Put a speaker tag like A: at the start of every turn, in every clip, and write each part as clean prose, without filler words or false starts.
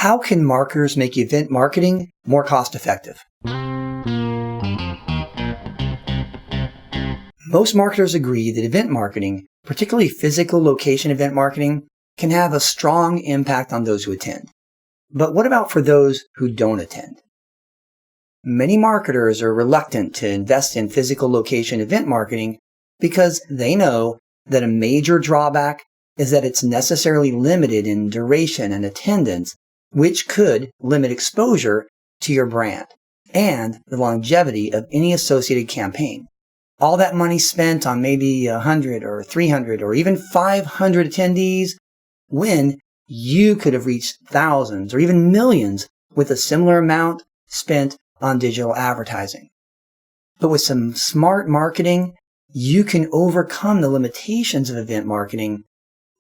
A: How can marketers make event marketing more cost-effective? Most marketers agree that event marketing, particularly physical location event marketing, can have a strong impact on those who attend. But what about for those who don't attend? Many marketers are reluctant to invest in physical location event marketing because they know that a major drawback is that it's necessarily limited in duration and attendance, which could limit exposure to your brand and the longevity of any associated campaign. All that money spent on maybe 100 or 300 or even 500 attendees when you could have reached thousands or even millions with a similar amount spent on digital advertising. But with some smart marketing, you can overcome the limitations of event marketing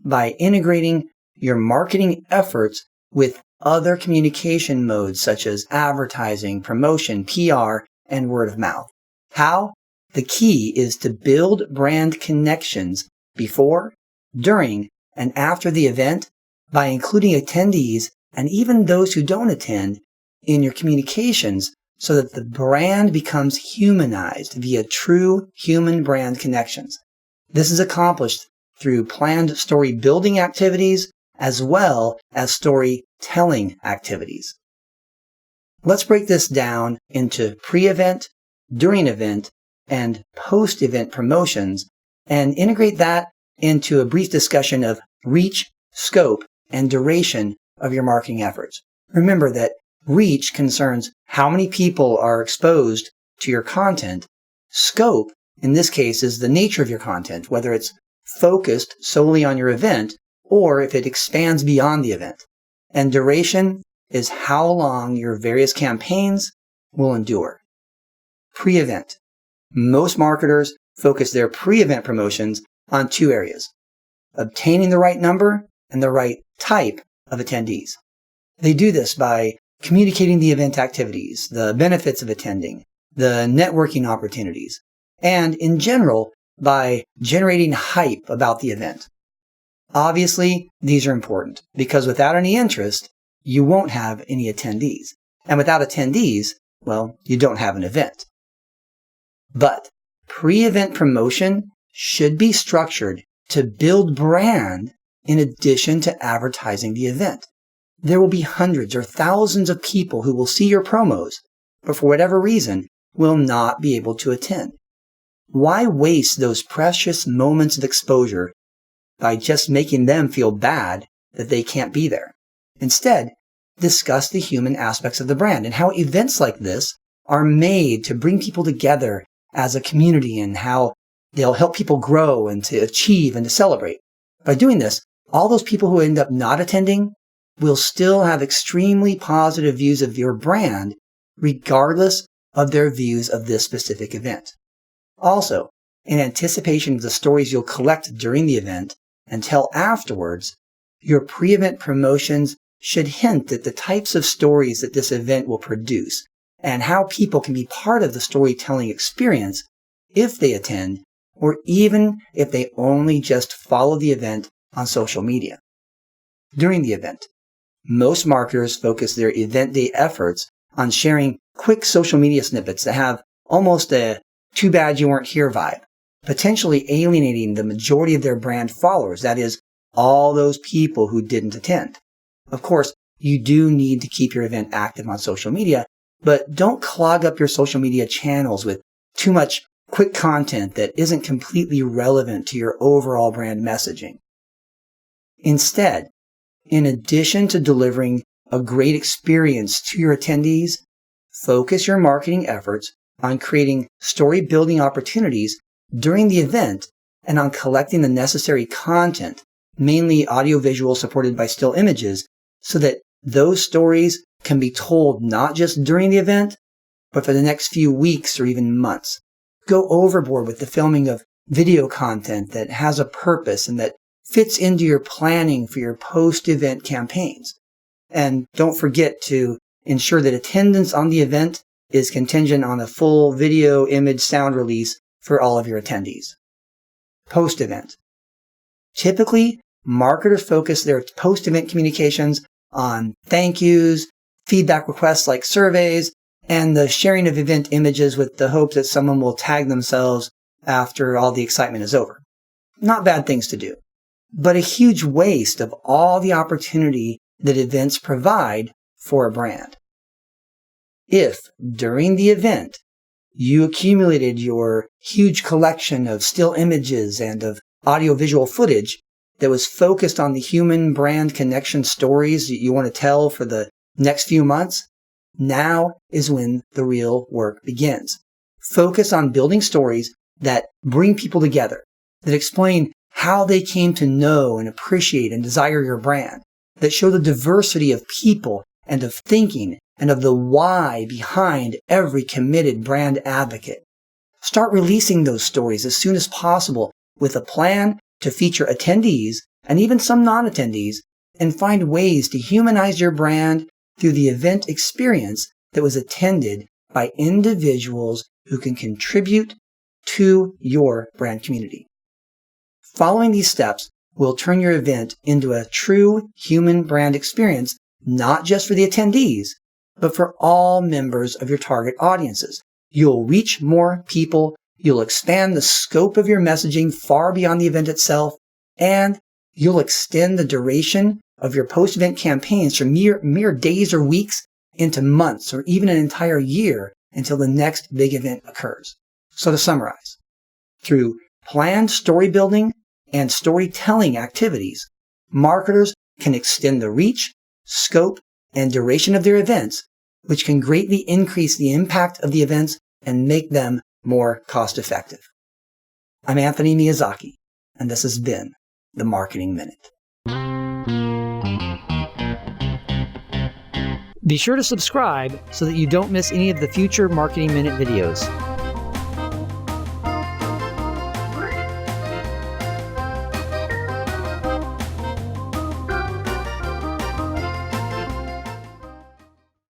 A: by integrating your marketing efforts with other communication modes such as advertising, promotion, PR, and word of mouth. How? The key is to build brand connections before, during, and after the event by including attendees and even those who don't attend in your communications so that the brand becomes humanized via true human brand connections. This is accomplished through planned story building activities as well as storytelling activities. Let's break this down into pre-event, during event, and post-event promotions and integrate that into a brief discussion of reach, scope, and duration of your marketing efforts. Remember that reach concerns how many people are exposed to your content. Scope, in this case, is the nature of your content, whether it's focused solely on your event or if it expands beyond the event. And duration is how long your various campaigns will endure. Pre-event. Most marketers focus their pre-event promotions on two areas: obtaining the right number and the right type of attendees. They do this by communicating the event activities, the benefits of attending, the networking opportunities, and in general, by generating hype about the event. Obviously, these are important because without any interest, you won't have any attendees. And without attendees, well, you don't have an event. But pre-event promotion should be structured to build brand in addition to advertising the event. There will be hundreds or thousands of people who will see your promos, but for whatever reason, will not be able to attend. Why waste those precious moments of exposure by just making them feel bad that they can't be there? Instead, discuss the human aspects of the brand and how events like this are made to bring people together as a community and how they'll help people grow and to achieve and to celebrate. By doing this, all those people who end up not attending will still have extremely positive views of your brand, regardless of their views of this specific event. Also, in anticipation of the stories you'll collect during the event and tell afterwards, your pre-event promotions should hint at the types of stories that this event will produce and how people can be part of the storytelling experience if they attend or even if they only just follow the event on social media. During the event, most marketers focus their event day efforts on sharing quick social media snippets that have almost a too bad you weren't here vibe, potentially alienating the majority of their brand followers, that is, all those people who didn't attend. Of course, you do need to keep your event active on social media, but don't clog up your social media channels with too much quick content that isn't completely relevant to your overall brand messaging. Instead, in addition to delivering a great experience to your attendees, focus your marketing efforts on creating story building opportunities during the event and on collecting the necessary content, mainly audiovisual supported by still images, so that those stories can be told not just during the event, but for the next few weeks or even months. Go overboard with the filming of video content that has a purpose and that fits into your planning for your post-event campaigns. And don't forget to ensure that attendance on the event is contingent on a full video, image, sound release for all of your attendees. Post-event. Typically, marketers focus their post-event communications on thank yous, feedback requests like surveys, and the sharing of event images with the hope that someone will tag themselves after all the excitement is over. Not bad things to do, but a huge waste of all the opportunity that events provide for a brand. If, during the event, you accumulated your huge collection of still images and of audiovisual footage that was focused on the human brand connection stories that you want to tell for the next few months, now is when the real work begins. Focus on building stories that bring people together, that explain how they came to know and appreciate and desire your brand, that show the diversity of people and of thinking and of the why behind every committed brand advocate. Start releasing those stories as soon as possible with a plan to feature attendees and even some non-attendees, and find ways to humanize your brand through the event experience that was attended by individuals who can contribute to your brand community. Following these steps will turn your event into a true human brand experience, not just for the attendees, but for all members of your target audiences. You'll reach more people, you'll expand the scope of your messaging far beyond the event itself, and you'll extend the duration of your post-event campaigns from mere days or weeks into months or even an entire year until the next big event occurs. So to summarize, through planned story building and storytelling activities, marketers can extend the reach, scope, and duration of their events, which can greatly increase the impact of the events and make them more cost-effective. I'm Anthony Miyazaki, and this has been the Marketing Minute. Be sure to subscribe so that you don't miss any of the future Marketing Minute videos.